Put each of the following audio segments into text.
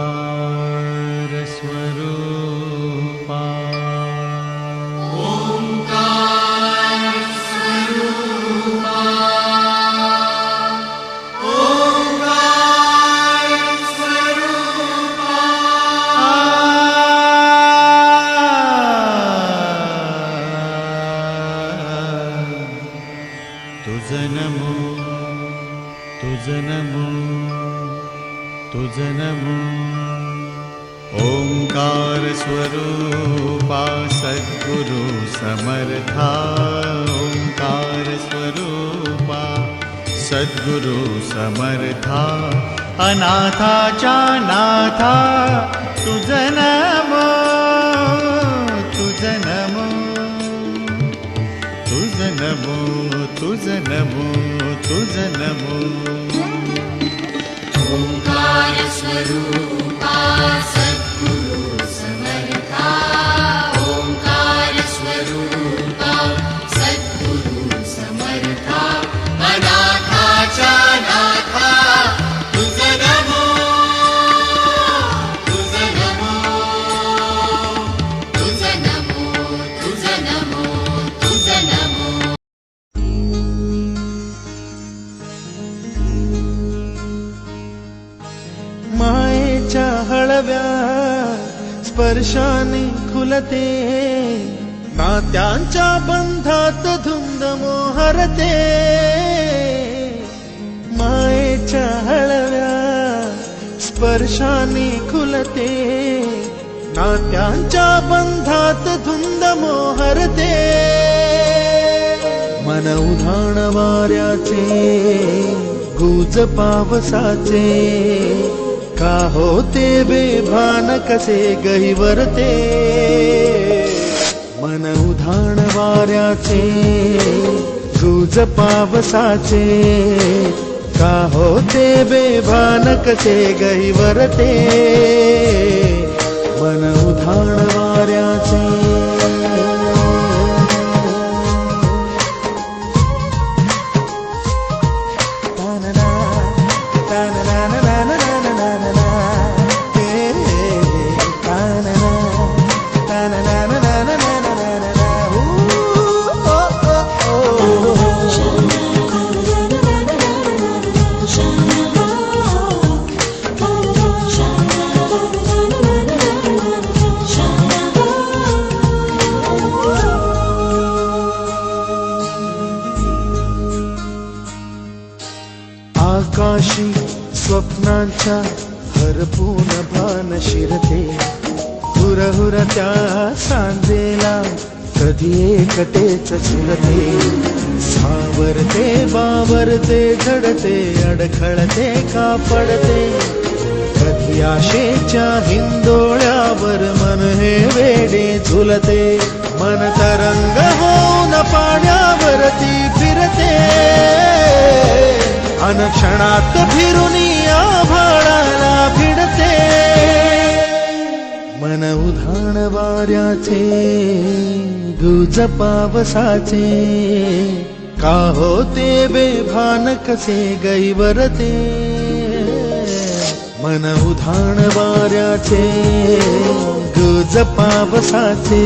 ओंकार स्वरूपा ओंकार स्वरूपा ओंकार स्वरूपा तुझं नमो तुझं नमो तुझं नमो ओंकार स्वरूपा सद्गुरु समर्था ओंकार स्वरूपा सद्गुरु समर्था अनाथाच्या नाथा तुझं नमो तुझं नमो तुझं नमो तुझं नमो तुझं नमो ओंकार स्वरूपा सद्गुरु समर्था ओंकार स्वरूपा सद्गुरु समर्था अनाथाच्या नाथा तुझं नमो तुझं नमो तुझं नमो तुझं नमो तुझं नमो मायेच्या हळव्या स्पर्शाने खुलते नात्यांच्या बंधात धुंद मोहरते मायेच्या हळव्या स्पर्शाने खुलते नात्यांच्या बंधात धुंद मोहरते मन उधाण वाऱ्याचे गुज पावसाचे का होते बेभान कसे गहिवरते मन उधाण वाऱ्याचे गुज पावसाचे का होते बेभान कसे गहिवरते मन उधाण वाऱ्याचे आकाशी स्वप्नांच्या हरपून भान शिरते हुरहुर त्या सांजेला कधी एकटेच झुलते सावरते बावरते झडते अडखळते का पडते कधी आशेच्या हिंदोळ्यावर मन हे वेडे झुलते मन तरंग होऊन पाण्यावरती फिरते अनक्षणात फिरुनी आभाळाला भिडते मन उधाण वाऱ्याचे गुज पावसाचे का होते बेभान कसे गैवरते मन उधाण वाऱ्याचे गुज पावसाचे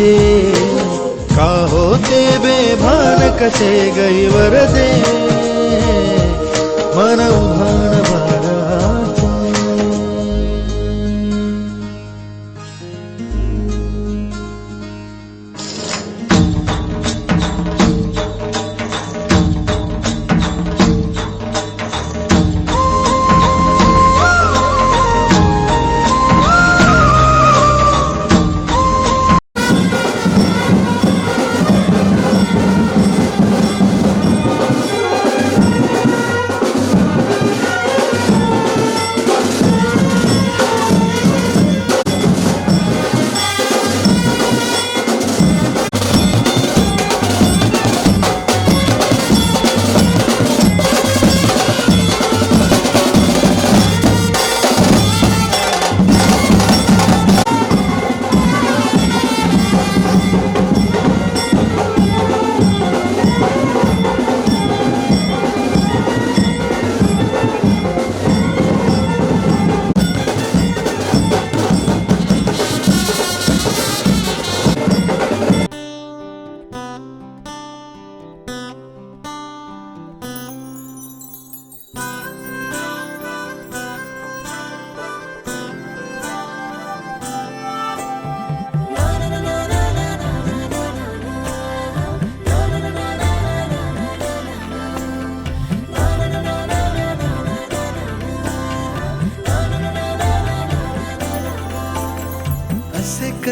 का होते बेभान कसे गैवरते मन उधाण वाऱ्याचे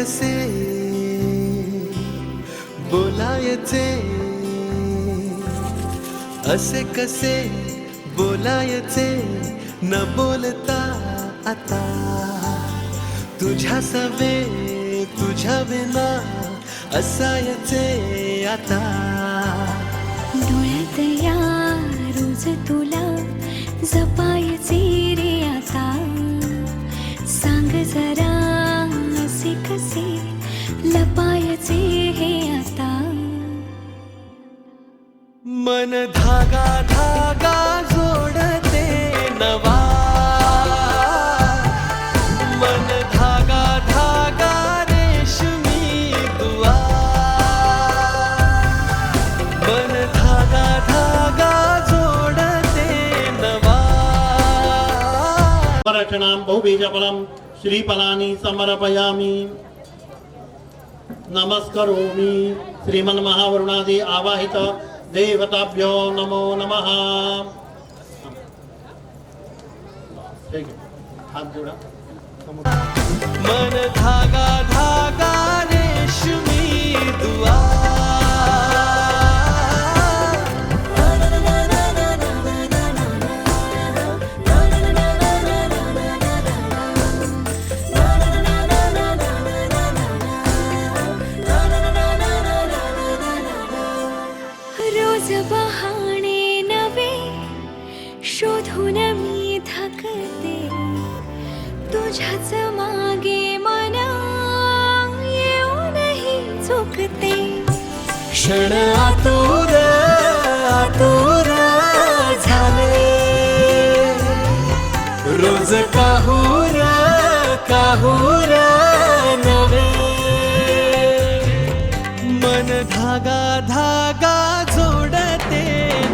कसे बोलायचे, असे कसे बोलायचे न बोलता आता, तुझ्या सवे तुझ्या विना असायचे आता. डोळ्यात या रोज तुला जपायचे रे आता, सांग जरा असे कसे लपायचे हे आता. मन धागा धागा जोडते नवा, मन धागा धागा रेशमी दुआ, मन धागा धागा जोडते नवा. रचनां बहुबीजफलं श्रीफलानि समर्पयामि. नमस्करोमि श्रीमन्महावरुणादि आवाहित देवताभ्यो नमो नमः. ठीक है, हाथ जोड़ा. मन धागा धागा रेशमी दुआ, रोज बहाणे नवे शोधून मी थकते, तुझ्याच मागे मन येऊनही चुकते. क्षण आतुर आतुर झाले, रोज काहूर काहूर नवे. मन धागा धागा जोडते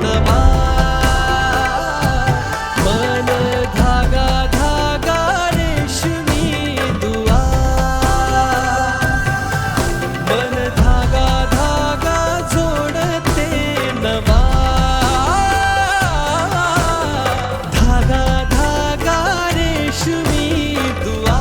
नवा, मन धागा धागा रेशमी दुआ, मन धागा धागा जोडते नवा, धागा धागा रेशमी दुआ.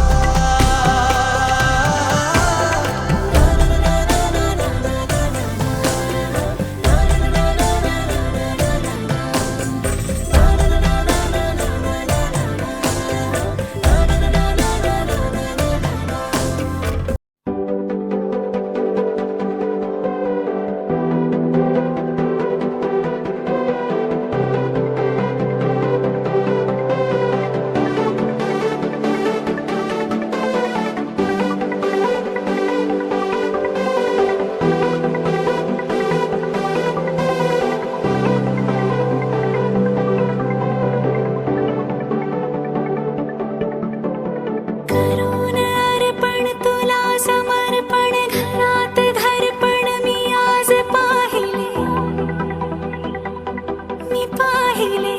करून अर्पण तुला समर्पण, घरात धरपण मी आज पाहिले, मी पाहिले.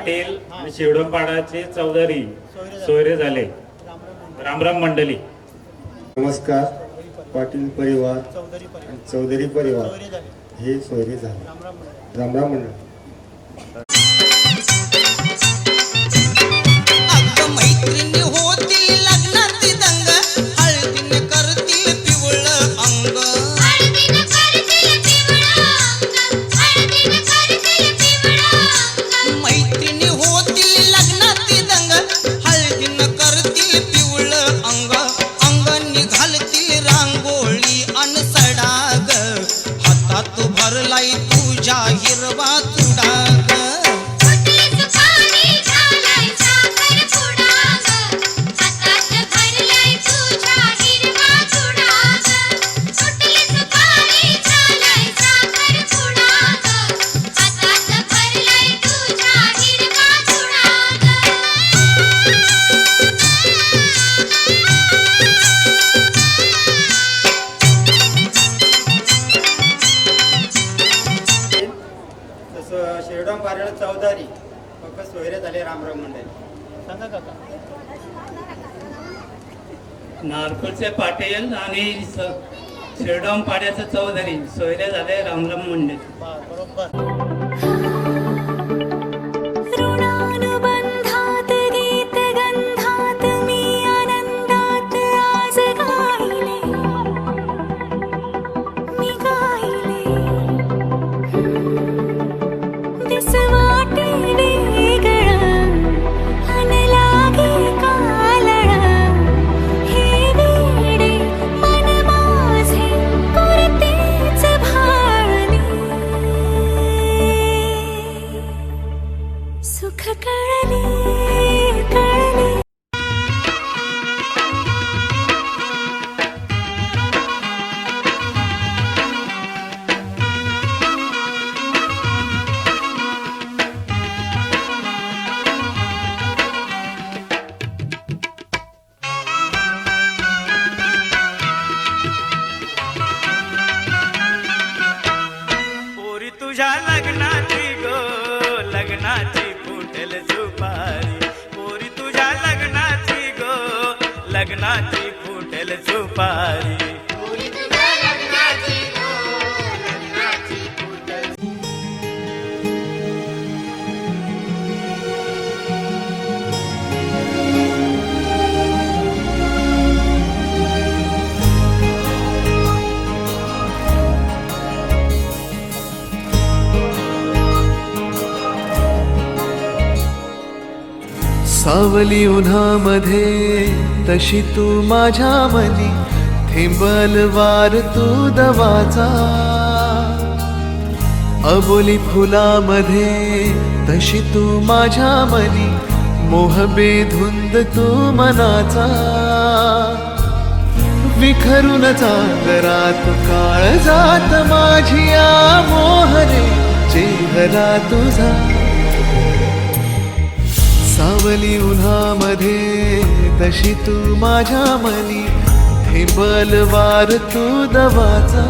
पाटील आणि शिवडोनपाडाचे चौधरी सोयरे झाले. रामराम मंडळी. नमस्कार. पाटील परिवार आणि चौधरी परिवार हे सोयरे झाले. रामराम मंडळ. अगं मैत्रिणी होतील लग्नात दंग, हळदीने करतील पिवळ अंग. हळदीनं करतील पिवळं अंग, हळदीनं करतील पिवळं अंग. मैत्रिणी होतील लग्नात दंग, हळदीने करतील पिवळ अंग. अंगांनी घालतील रांगोळी अन सडाग, हातात भरलाय तुझ्या हिरवा चुडाग. फुटली सुपारी झालाय साखरपुडा ग, हातात भरलाय तुझ्या हिरवा चुडा ग. फुटली सुपारी झालाय साखरपुडा ग, हातात भरलाय तुझ्या हिरवा चुडा तसं शिरडोन पारेला चौधारी फक्त सोयरे झाले. रामराम मंडळी. सांगा काका. नारकोलचे पाटील आणि शिरडोन पाड्याचे चौधरी सोयरे झाले. रामराम मंडळी. बरोबर. ऋणानुबंधात गीत गंधात मी आनंदात आज गायले, मी गायले. दिस वाटे वेगळं अन लागे कालळं, हे वेडे मन माझे करतेच भाळणी. सुख कळले कळले. पोरी तुझ्या लग्नाची गो, लग्नाची फुटेल सुपारी. पोरी तुझ्या लग्नाची गो, लग्नाची फुटेल सुपारी. तुझ्या लग्नाची गो, लग्नाची फुटल. सावली उन्हामध्ये तशी तू माझ्या मनी, थेंबल वार तू दवाचा. अबोली फुलामध्ये तशी तू माझ्या मनी, मोह बेधुंद तू मनाचा. विखरून चांदरात काळ जात माझी आ मोहरे, चेहरा तुझा. सावली उन्हामध्ये तशी तू माझ्या मनी, थेंबल वार तू दवाचा.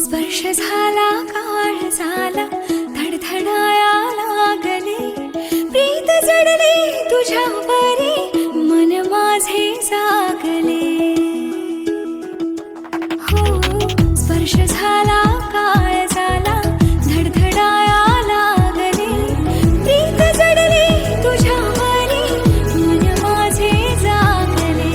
स्पर्श झाला काळ झाला, धडधडाया लागले. प्रीत जडले तुझ्यावरी, मन माझे जागले. हो स्पर्श झाला काळ झाला, धडधडाया लागले. प्रीत जडले तुझ्यावरी, मन माझे जागले.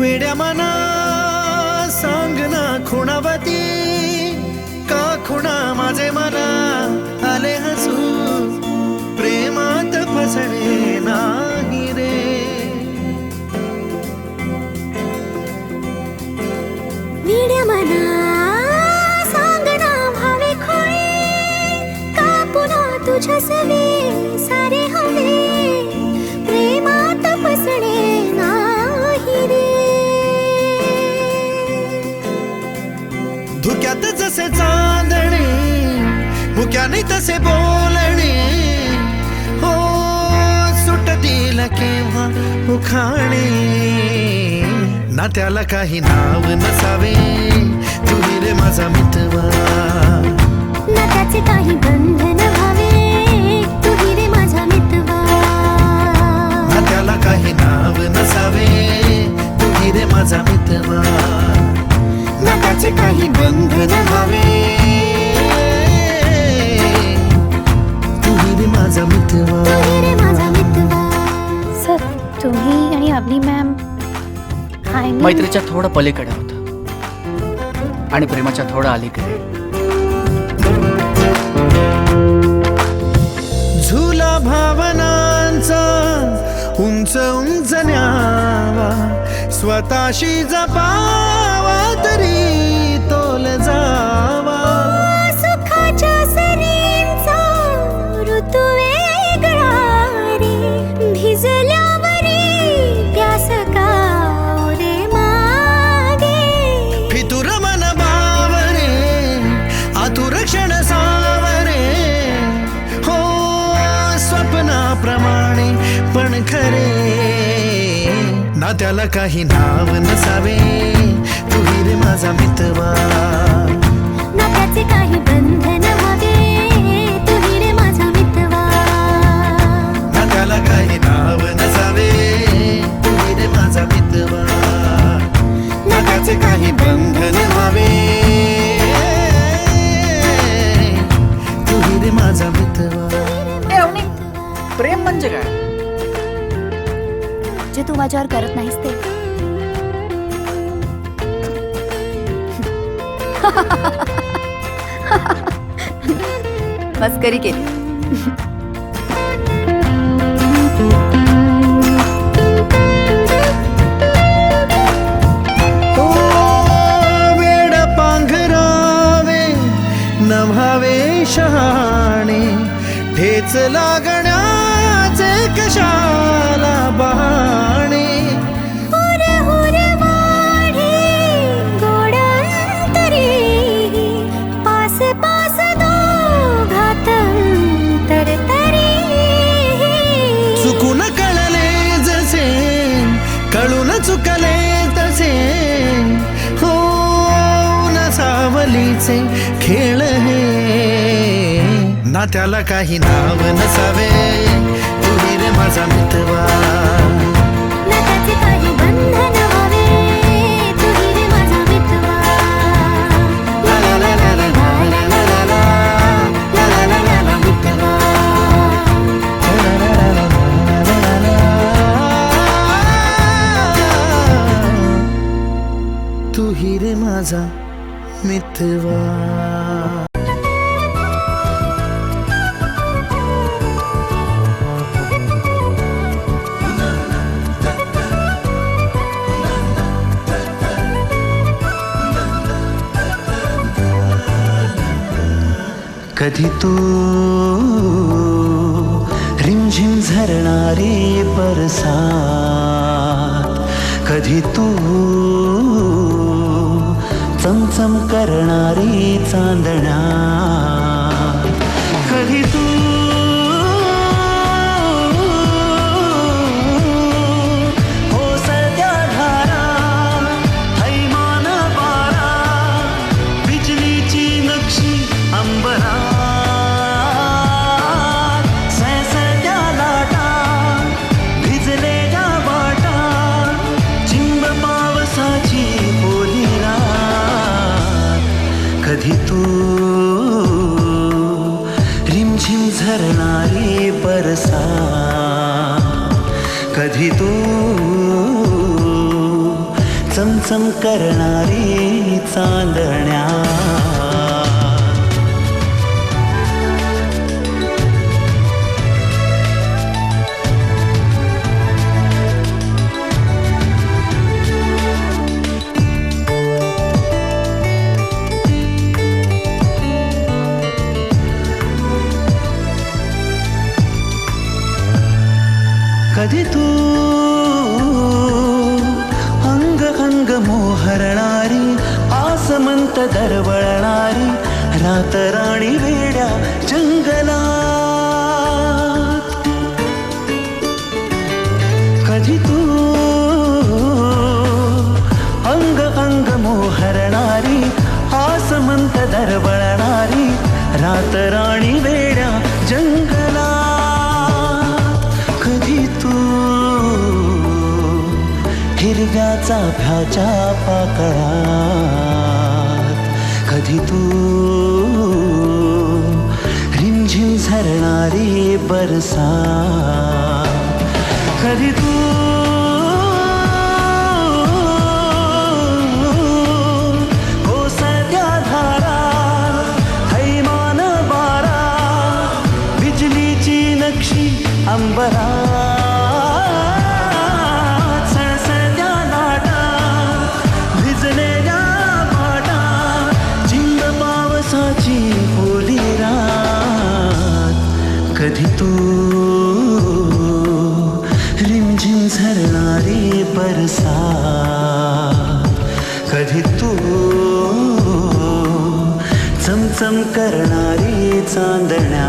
वेड्या मना सांग ना खुणावती का खुणा माझे मना आले हसू प्रेमात फसणे नाही रे वेड्या मना सांग ना भावे खोळे का पुन्हा तुझ्या सवे सारे हवे प्रेमात फसणे नाही रे धुक्यात जसे चांदणे मुक्याने तसे बोलणे हो सुटतील केव्हा उखाणे ना त्याला काही नाव नसावे तुही रे माझा मितवा ना त्याचे काही बंधन व्हावे तुही रे माझा मितवा ना त्याला काही नाव नसावे तुही रे माझा मितवा ना त्याचे काही बंधन व्हावे तुही रे माझा मितवा तुही रे माझा मितवा सर तुम्ही आणि अवनी मॅम मैत्रीच्या थोडं पलीकडे होतं आणि प्रेमाच्या थोडं अलीकडे झुला भावनांचा उंच उंच न्यावा स्वतःशी जपावा तरी तोल जावा सुखाच्या सरींचा ऋतू वेगळा रे भिजल्यावरी प्यास का रे मागे फितुर मन बावरे आतुर क्षण सावरे हो स्वप्नाप्रमाणे पण खरे ना त्याला काही नाव नसावे तुही रे माझा मितवा ना त्याचे काही बंधन व्हावे तुही रे माझा मितवा ना त्याला काही नाव नसावे तुही रे माझा मितवा ना त्याचे काही बंधन व्हावे तुही रे माझा मितवा प्रेम म्हणजे काय जे तू माझ्यावर करत नाहीस ते मस्करी केली ओ वेड पांघरावे नव्हावे शहाणे ठेच लागण्याचे कशाला बहाणे हुर हुर वाढे गोड अंतरी पास पास दोघात अंतर तरी चुकून कळले जसे कळून चुकले तसे हो न सावलीचे खेळ हे ना त्याला काही नाव नसावे तुही रे माझा मितवा ना त्याचे काही बंधन व्हावे तुही रे माझा मितवा ला ला ला ला ला ला ला ला ला ला ला ला ला ला मितवा ला ला ला ला ला ला ला तुही रे माझा मितवा कधी तू रिमझिम झरणारे बरसात कधी तू चमचम करणारी चांदण्या कधी तू ओसळत्या धारा थैमान बारा बिजलीची नक्षी अंबरा सळसळत्या लाटा भिजलेल्या वाटा चिंब पावसाची बोलीला कधी तू रिमझिम झरणारी बरसात कधी तू चमचम करणारी चांदण्या. कधी तू अंग अंग मोहरणारी आसमंत दरवळणारी रातराणी वेड्या जंगलात. कधी तू अंग अंग मोहरणारी आसमंत दरवळणारी रातराणी वेड्या जंगलात. कधी तू हिरव्या चाफ्याच्या पाकळात. कधी तू रिमझिम झरणारी बरसात. कधी तू कोसळत्या धारा थैमान बारा बिजलीची नक्षी अंबरात. सळसळत्या लाटा भिजलेल्या पाटा चिंब पावसाची ओली रात. कधी तू रिमझिम झरणारी बरसात. कधी तू चमचम करणारी चांदण्या.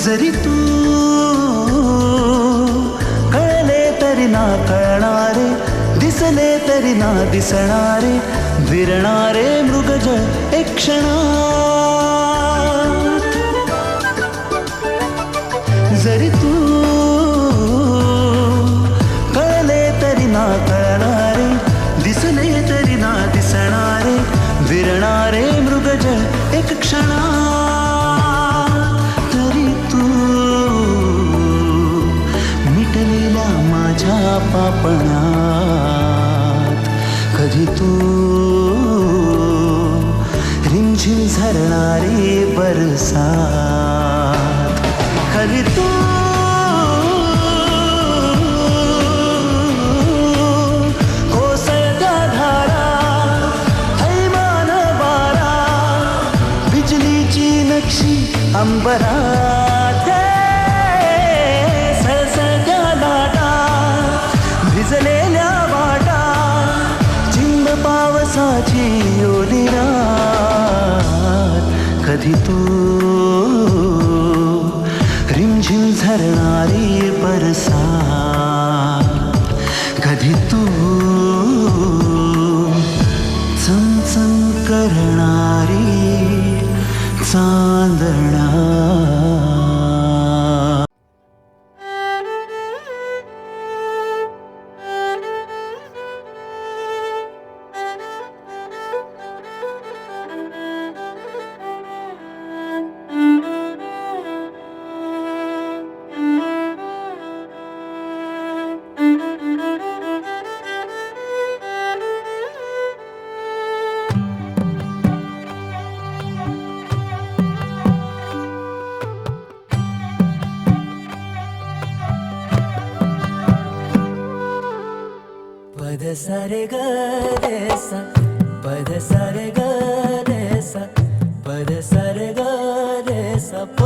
जरी तू कळले तरी ना कळणारे दिसले तरी ना दिसणारे विरणारे मृगजळ एक क्षणात. जरी तू कळले तरी ना कळणारे दिसले तरी ना दिसणारे विरणारे मृगजळ एक क्षणात. तरी तू मिटलेल्या माझ्या पापणात. कधी तू रिमझिम झरणारी बरसात. कधी तू कोसळत्या धारा थैमान बारा बिजलीची नक्षी अंबरात. सळसळत्या लाटा भिजलेल्या वाटा चिंब पावसाची ओली रात. कधी तू रिमझिम झरणारी बरसात. कधी तू चमचम करणारी चांदण्या. पद सारे ग रे सा पद सारे ग रे सा पद सारे ग रे सा प